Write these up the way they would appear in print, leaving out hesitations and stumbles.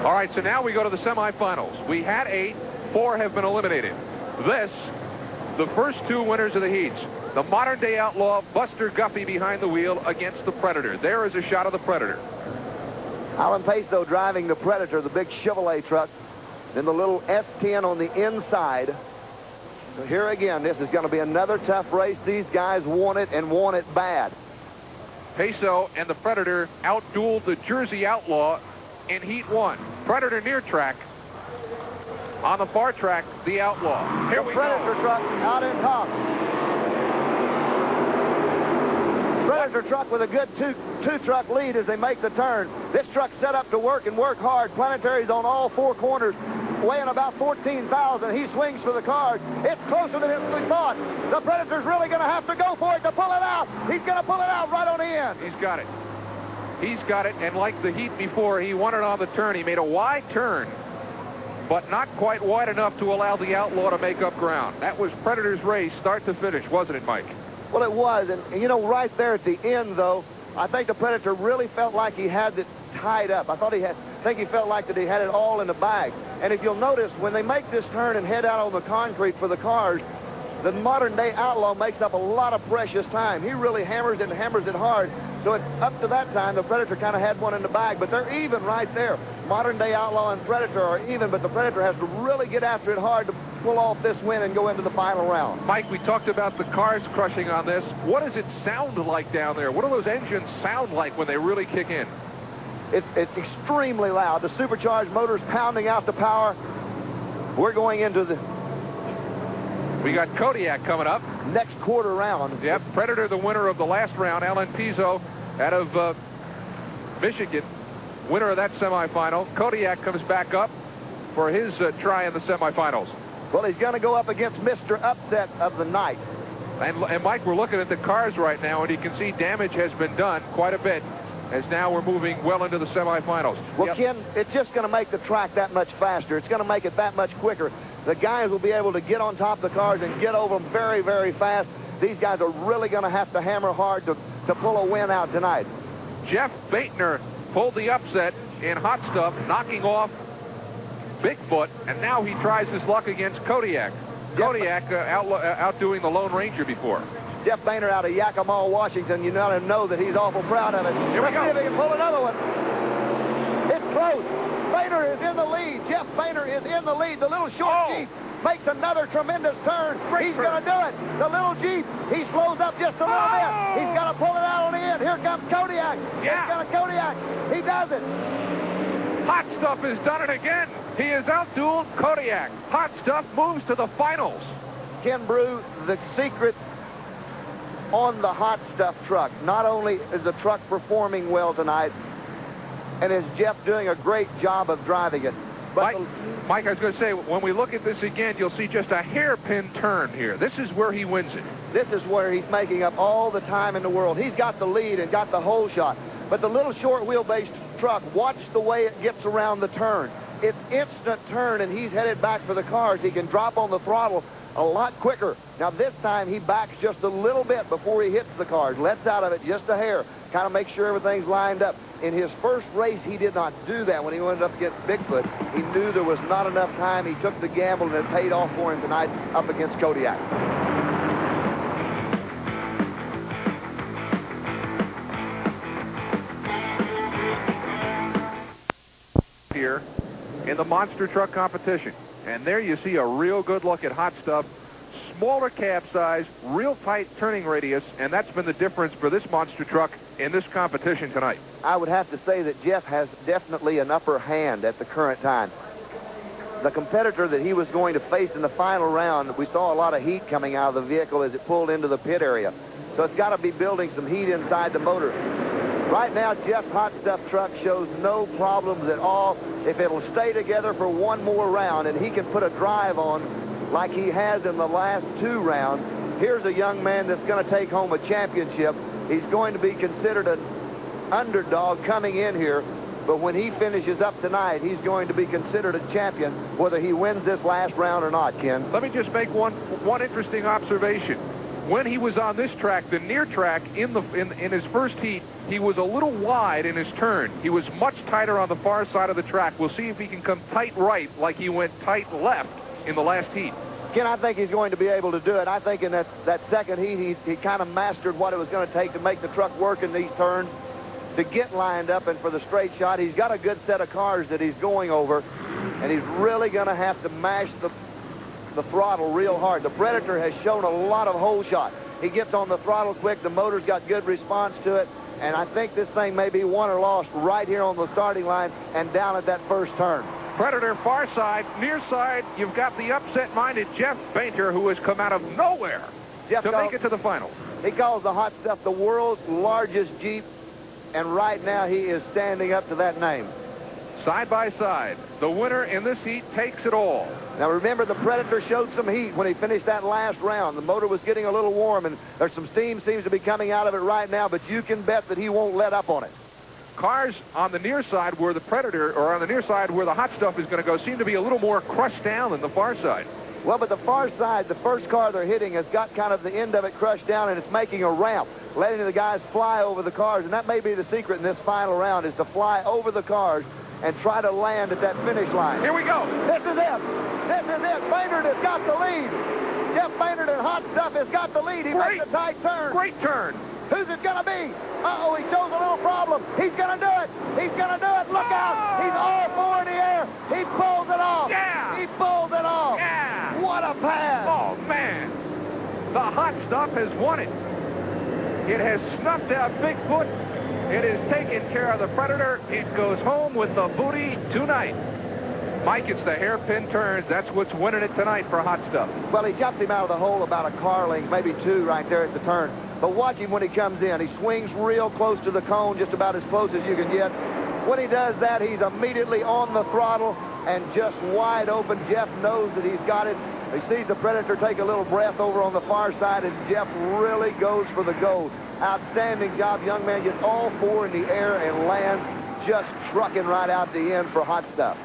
All right, so now we go to the semifinals. We had 8. 4 have been eliminated. This, the first 2 winners of the heats. The modern-day outlaw, Buster Guffy, behind the wheel against the Predator. There is a shot of the Predator. Alan Peso driving the Predator, the big Chevrolet truck. Then the little S10 on the inside. So here again, this is going to be another tough race. These guys want it and want it bad. Peso and the Predator outdueled the Jersey Outlaw in Heat 1. Predator near track. On the far track, the Outlaw. Here we go. Predator truck out in top. Predator truck with a good two-truck lead as they make the turn. This truck set up to work and work hard. Planetary's on all 4 corners, weighing about 14,000. He swings for the cars. It's closer than we thought. The Predator's really going to have to go for it to pull it out. He's going to pull it out right on the end. He's got it. He's got it, and like the Heat before, he won it on the turn. He made a wide turn, but not quite wide enough to allow the Outlaw to make up ground. That was Predator's race, start to finish, wasn't it, Mike? Well, it was, and you know, right there at the end, though, I think the Predator really felt like he had it tied up. I think he felt like that he had it all in the bag. And if you'll notice, when they make this turn and head out on the concrete for the cars, the modern-day Outlaw makes up a lot of precious time. He really hammers it and hammers it hard. So it's up to that time, the Predator kind of had one in the bag, but they're even right there. Modern-day Outlaw and Predator are even, but the Predator has to really get after it hard to pull off this win and go into the final round. Mike, we talked about the cars crushing on this. What does it sound like down there? What do those engines sound like when they really kick in? It's extremely loud. The supercharged motor's pounding out the power. We're going into the... We got Kodiak coming up. Next quarter round. Yep, Predator the winner of the last round. Alan Peso out of Michigan, winner of that semifinal. Kodiak comes back up for his try in the semifinals. Well, he's going to go up against Mr. Upset of the night. And Mike, we're looking at the cars right now, and you can see damage has been done quite a bit, as now we're moving well into the semifinals. Well, yep. Ken, it's just going to make the track that much faster. It's going to make it that much quicker. The guys will be able to get on top of the cars and get over them very, very fast. These guys are really going to have to hammer hard to pull a win out tonight. Jeff Baintner pulled the upset in Hot Stuff, knocking off Bigfoot, and now he tries his luck against Kodiak. Kodiak outdoing the Lone Ranger before. Jeff Baintner out of Yakima, Washington. You know that he's awful proud of it. Here we go. Let's see if he can pull another one. It's close. Baintner is in the lead. Jeff Baintner is in the lead. The little short Jeep makes another tremendous turn. He's going to do it. The little Jeep, he slows up just a little bit. He's going to pull it out on the end. Here comes Kodiak. Yeah. He's going to Kodiak. He does it. Hot Stuff has done it again. He has outdueled Kodiak. Hot Stuff moves to the finals. Ken Broo, the secret on the Hot Stuff truck. Not only is the truck performing well tonight, and is Jeff doing a great job of driving it. But Mike, I was going to say, when we look at this again, you'll see just a hairpin turn here. This is where he wins it. This is where he's making up all the time in the world. He's got the lead and got the whole shot. But the little short wheelbase truck, watch the way it gets around the turn. It's instant turn, and he's headed back for the cars. He can drop on the throttle a lot quicker. Now this time he backs just a little bit before he hits the cars, lets out of it just a hair, kind of makes sure everything's lined up. In his first race, he did not do that when he went up against Bigfoot. He knew there was not enough time. He took the gamble, and it paid off for him tonight up against Kodiak. Here in the monster truck competition. And there you see a real good look at Hot Stuff. Smaller cab size, real tight turning radius, and that's been the difference for this monster truck in this competition tonight. I would have to say that Jeff has definitely an upper hand at the current time. The competitor that he was going to face in the final round, we saw a lot of heat coming out of the vehicle as it pulled into the pit area. So it's got to be building some heat inside the motor. Right now, Jeff's Hot Stuff truck shows no problems at all. If it'll stay together for one more round and he can put a drive on like he has in the last 2 rounds, here's a young man that's going to take home a championship. He's going to be considered an underdog coming in here, but when he finishes up tonight, he's going to be considered a champion, whether he wins this last round or not, Ken. Let me just make one interesting observation. when he was on this track, the near track, in his first heat, he was a little wide in his turn. He was much tighter on the far side of the track. We'll see if he can come tight right like he went tight left in the last heat. Ken, I think he's going to be able to do it. I think in that second heat, he kind of mastered what it was going to take to make the truck work in these turns, to get lined up and for the straight shot. He's got a good set of cars that he's going over, and he's really going to have to mash the throttle real hard. The Predator has shown a lot of hole shot. He gets on the throttle quick. The motor's got good response to it, and I think this thing may be won or lost right here on the starting line and down at that first turn. Predator far side, near side, you've got the upset-minded Jeff Bainter, who has come out of nowhere to make it to the finals. He calls the Hot Stuff the world's largest Jeep, and right now he is standing up to that name. Side by side, the winner in this heat takes it all. Now remember, the Predator showed some heat when he finished that last round. The motor was getting a little warm, and there's some steam seems to be coming out of it right now, but you can bet that he won't let up on it. Cars on the near side where the Predator, or on the near side where the Hot Stuff is going to go, seem to be a little more crushed down than the far side. Well, but the far side, the first car they're hitting has got kind of the end of it crushed down, and it's making a ramp, letting the guys fly over the cars. And that may be the secret in this final round, is to fly over the cars and try to land at that finish line. Here we go. This is it. This is it. Bainter has got the lead. Jeff Bainter and Hot Stuff has got the lead. He makes a tight turn. Great turn. Who's it going to be? Uh-oh, he shows a little problem. He's going to do it. He's going to do it. Look out. He's all four in the air. He pulls it off. Yeah. He pulls it off. Yeah. What a pass. Oh, man. The Hot Stuff has won it. It has snuffed out Bigfoot. It has taken care of the Predator. It goes home with the booty tonight. Mike, it's the hairpin turns. That's what's winning it tonight for Hot Stuff. Well, he jumped him out of the hole about a car length, maybe two right there at the turn. But watch him when he comes in. He swings real close to the cone, just about as close as you can get. When he does that, he's immediately on the throttle and just wide open. Jeff knows that he's got it. He sees the Predator take a little breath over on the far side, and Jeff really goes for the gold. Outstanding job. Young man gets all four in the air and lands, just trucking right out the end for Hot Stuff.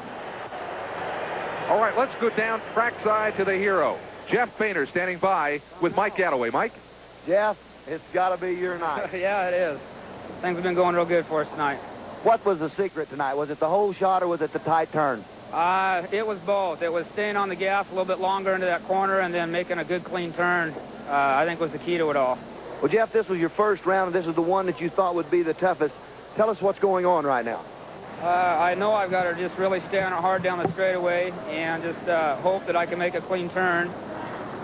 All right, let's go down trackside to the hero. Jeff Bainter standing by with Mike Gallaway. Mike? Jeff, it's got to be your night. Yeah, it is. Things have been going real good for us tonight. What was the secret tonight? Was it the hole shot or was it the tight turn? It was both. It was staying on the gas a little bit longer into that corner and then making a good clean turn, I think was the key to it all. Well, Jeff, this was your first round, and this is the one that you thought would be the toughest. Tell us what's going on right now. I know I've got to just really stay on it hard down the straightaway and just hope that I can make a clean turn.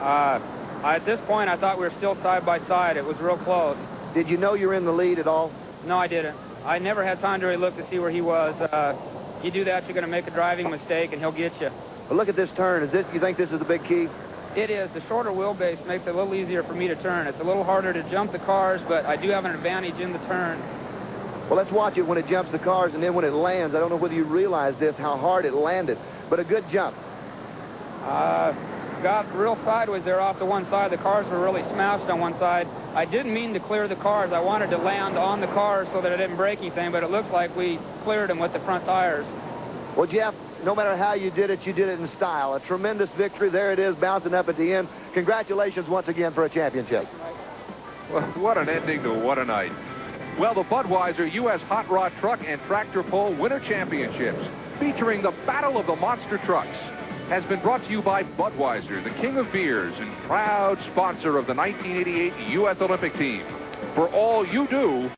At this point, I thought we were still side by side. It was real close. Did you know you were in the lead at all? No, I didn't. I never had time to really look to see where he was. You do that, you're going to make a driving mistake, and he'll get you. But look at this turn. You think this is the big key? It is. The shorter wheelbase makes it a little easier for me to turn. It's a little harder to jump the cars, but I do have an advantage in the turn. Well, let's watch it when it jumps the cars, and then when it lands. I don't know whether you realize this, how hard it landed, but a good jump. Got real sideways there off to one side. The cars were really smashed on one side. I didn't mean to clear the cars. I wanted to land on the cars so that I didn't break anything, but it looks like we cleared them with the front tires. Well, Jeff, no matter how you did it in style. A tremendous victory. There it is, bouncing up at the end. Congratulations once again for a championship. Well, what an ending to what a night. Well, the Budweiser U.S. Hot Rod Truck and Tractor Pull Winter Championships, featuring the Battle of the Monster Trucks, has been brought to you by Budweiser, the king of beers and proud sponsor of the 1988 U.S. Olympic team. For all you do,